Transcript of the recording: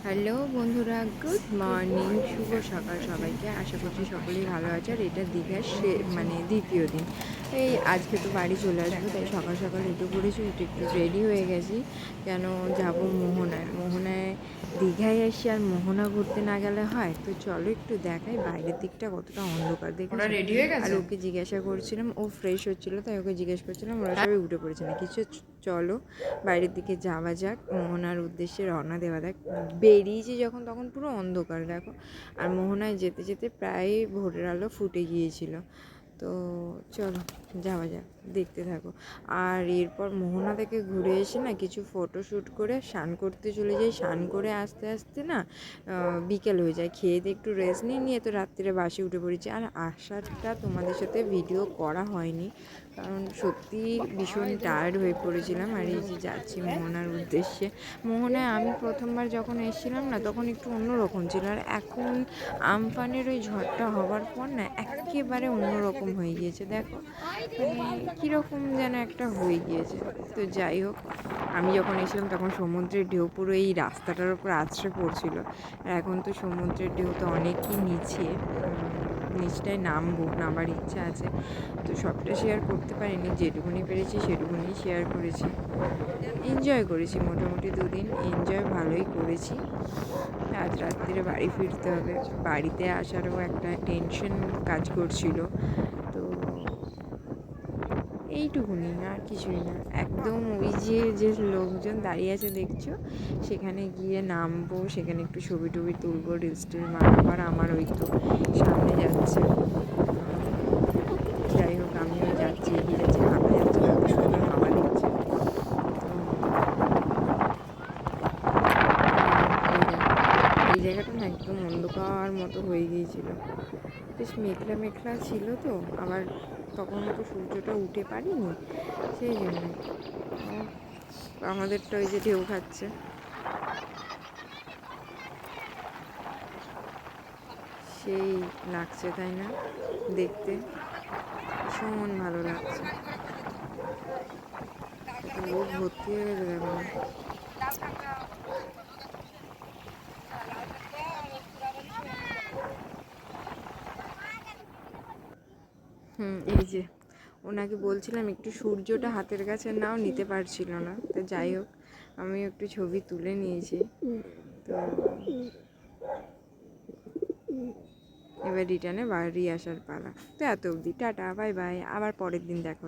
Hello বন্ধুরা, good morning, শুভ সকাল সবাইকে। আশা করছি সকলেই ভালো আছে। আর এটা দীঘার দ্বিতীয় দিন। এই আজকে তো বাড়ি চলে আসবো, তাই সকাল সকাল উঠে পড়েছি। উঠে একটু রেডি হয়ে গেছি, কেন যাব মোহনায়। দীঘায় আসি আর মোহনা ঘুরতে না গেলে হয়? তো চলো একটু দেখাই বাইরের দিকটা কতটা অন্ধকার দেখেছো। রেডি হয়ে আর গেছে। ওকে জিজ্ঞাসা করছিলাম, ও ফ্রেশ হচ্ছিলো, তাই ওকে জিজ্ঞেস করছিলাম, ওরা সবাই উঠে পড়েছে না কিছু। চলো বাইরের দিকে যাওয়া যাক, মোহনার উদ্দেশ্যে রওনা দেওয়া যাক। বেরিয়েছি যখন তখন পুরো অন্ধকার দেখো। আর মোহনায় যেতে যেতে প্রায় ভোরের আলো ফুটে গিয়েছিল। তো চলো যাওয়া যাক, দেখতে থাকো। আর এরপর মোহনা থেকে ঘুরে এসে না কিছু ফটোশ্যুট করে স্নান করতে চলে যাই। স্নান করে আস্তে আস্তে না বিকেল হয়ে যায়। খেয়ে দিয়ে একটু রেস্ট নিয়ে তো রাত্রিরে বাসে উঠে পড়েছি। আর আসারটা তোমাদের সাথে ভিডিও করা হয়নি, কারণ সত্যি ভীষণ টায়ার্ড হয়ে পড়েছিলাম। আর এই যে যাচ্ছি মোহনার উদ্দেশ্যে। মোহনায় আমি প্রথমবার যখন এসেছিলাম না, তখন একটু অন্যরকম ছিল। আর এখন আমফানের ওই ঝড়টা হওয়ার পর না একেবারে অন্যরকম হয়ে গিয়েছে দেখো। কীরকম যেন একটা হয়ে গিয়েছে। তো যাই হোক, আমি যখন এসেছিলাম তখন সমুদ্রের ঢেউ পুরো এই রাস্তাটার উপর আছড়ে পড়ছিল। আর এখন তো সমুদ্রের ঢেউ তো অনেকই নিচে, নিচটায় নামার ইচ্ছা আছে। তো সবটা শেয়ার করতে পারিনি, যেটুকুনি পেরেছি সেটুকুনি শেয়ার করেছি। এনজয় করেছি, মোটামুটি দুদিন এনজয় ভালোই করেছি। আজ রাত্রিরে বাড়ি ফিরতে হবে। বাড়িতে আসারও একটা টেনশন কাজ করছিল। তো এইটুকুনি, আর কিছুই না। একদম ওই যে লোকজন দাঁড়িয়ে আছে দেখছো, সেখানে গিয়ে নামবো, সেখানে একটু ছবি টবি তুলবো, রিলস টিল বানাবো। আর আমার ওই তো সামনে যাচ্ছে, যাই হোক আমিও যাচ্ছি, এগিয়ে যাচ্ছি, হাঁটা যাচ্ছে, কত সুন্দর হাওয়া দিচ্ছে। তো এই জায়গাটা না একদম অন্ধকার মতো হয়ে গিয়েছিল। বেশ মেঘলা মেঘলা ছিল তো, আবার তখন তো সূর্যটা উঠে পারিনি, সেই জন্য। আমাদেরটা ওই যে ঢেউ খাচ্ছে, সেই লাগছে তাই না দেখতে? ভীষণ ভালো লাগছে। লোক ভর্তি হয়ে গেছে দেখো না। এই যে ওনাকে বলছিলাম একটু সূর্যটা হাতের কাছে নাও, নিতে পারছিল না। তো যাই হোক, আমি একটু ছবি তুলে নিয়েছি। তো এবার রিটার্নে বাড়ি আসার পালা। তো এত অবধি, টাটা, বাই বাই, আবার পরের দিন দেখা।